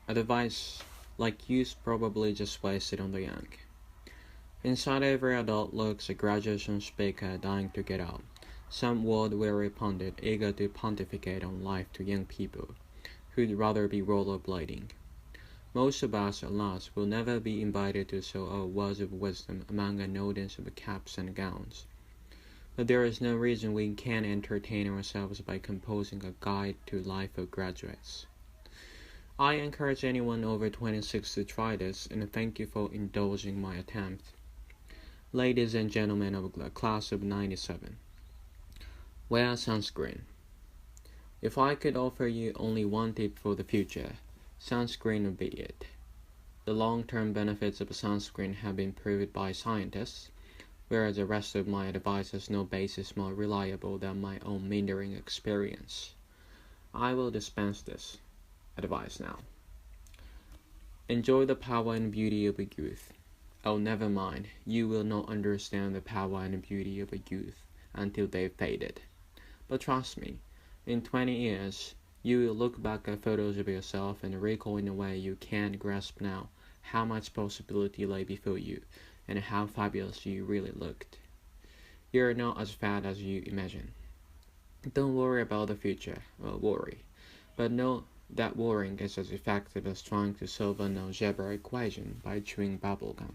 Advice like youth probably just wasted on the young. Inside every adult lurks a graduation speaker dying to get out. Some world-weary pundit eager to pontificate on life to young people who'd rather be rollerblading. Most of us, alas, will never be invited to sow our words of wisdom among an audience of caps and gowns. But there is no reason we can't entertain ourselves by composing a guide to life for graduates. I encourage anyone over 26 to try this, and thank you for indulging my attempt. Ladies and gentlemen of the class of 97, wear sunscreen. If I could offer you only one tip for the future, sunscreen would be it. The long-term benefits of sunscreen have been proved by scientists, whereas the rest of my advice has no basis more reliable than my own meandering experience. I will dispense this advice now. Enjoy the power and beauty of a youth. Oh, never mind, you will not understand the power and beauty of a youth until they've faded. But trust me, in 20 years, you will look back at photos of yourself and recall in a way you can't grasp now how much possibility lay before you and how fabulous you really looked. You're not as fat as you imagine. Don't worry about the future, or worry, but know that worrying is as effective as trying to solve an algebra equation by chewing bubblegum.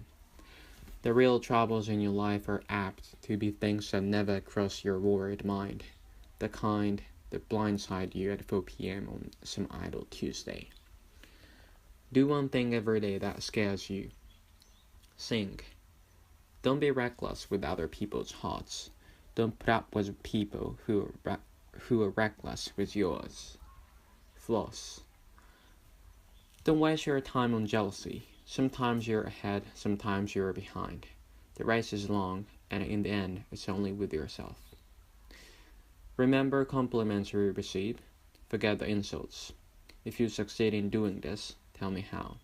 The real troubles in your life are apt to be things that never cross your worried mind, the kind that blindside you at 4 p.m. on some idle Tuesday. Do one thing every day that scares you. Sing. Don't be reckless with other people's hearts. Don't put up with people who are reckless with yours. Floss. Don't waste your time on jealousy. Sometimes you're ahead, sometimes you're behind. The race is long, and in the end, it's only with yourself. Remember compliments you receive. Forget the insults. If you succeed in doing this, tell me how.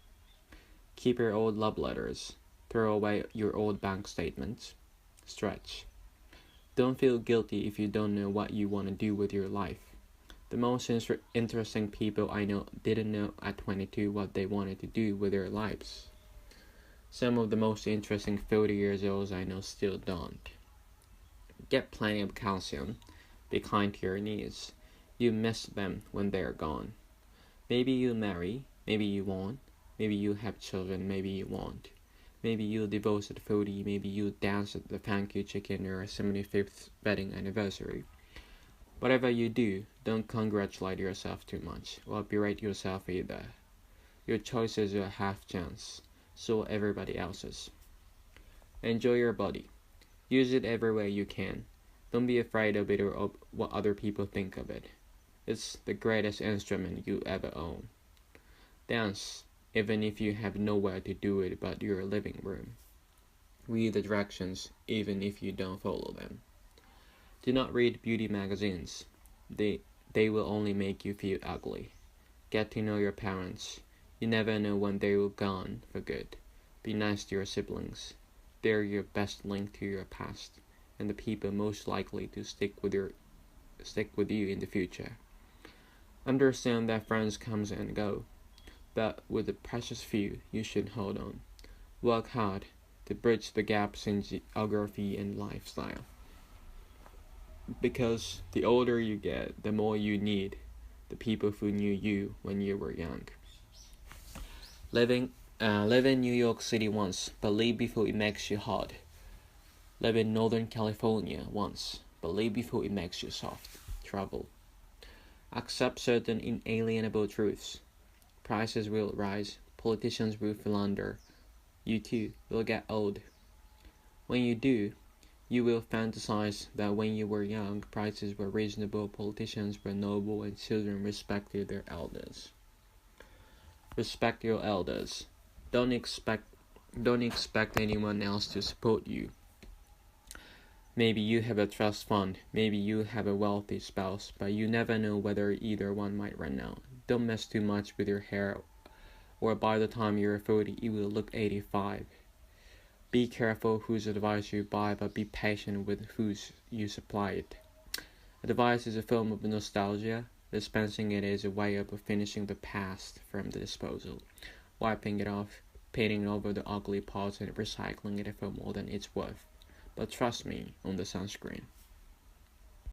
Keep your old love letters. Throw away your old bank statements. Stretch. Don't feel guilty if you don't know what you want to do with your life. The most interesting people I know didn't know at 22 what they wanted to do with their lives. Some of the most interesting 40 years olds I know still don't. Get plenty of calcium. Be kind to your knees. You miss them when they're gone. Maybe you'll marry, maybe you won't. Maybe you'll have children, maybe you won't. Maybe you'll divorce at 40, maybe you'll dance at the thank you chicken or 75th wedding anniversary. Whatever you do, don't congratulate yourself too much, or berate yourself either. Your choices are half chance, so are everybody else's. Enjoy your body. Use it every way you can. Don't be afraid of it or of what other people think of it. It's the greatest instrument you ever own. Dance, even if you have nowhere to do it but your living room. Read the directions, even if you don't follow them. Do not read beauty magazines. They will only make you feel ugly. Get to know your parents. You never know when they will gone for good. Be nice to your siblings. They're your best link to your past, and the people most likely to stick with you in the future. Understand that friends come and go, but with the precious few, you should hold on. Work hard to bridge the gaps in geography and lifestyle. Because the older you get, the more you need the people who knew you when you were young. Live in New York City once, but leave before it makes you hard. Live in Northern California once, but leave before it makes you soft. Travel. Accept certain inalienable truths. Prices will rise, politicians will philander. You too will get old. When you do, you will fantasize that when you were young, prices were reasonable, politicians were noble, and children respected their elders. Respect your elders. Don't expect anyone else to support you. Maybe you have a trust fund, maybe you have a wealthy spouse, but you never know whether either one might run out. Don't mess too much with your hair, or by the time you're 40, you will look 85. Be careful whose advice you buy, but be patient with whose you supply it. Advice is a form of nostalgia, Dispensing it is a way of finishing the past from the disposal, wiping it off, painting over the ugly parts and recycling it for more than it's worth. But trust me on the sunscreen.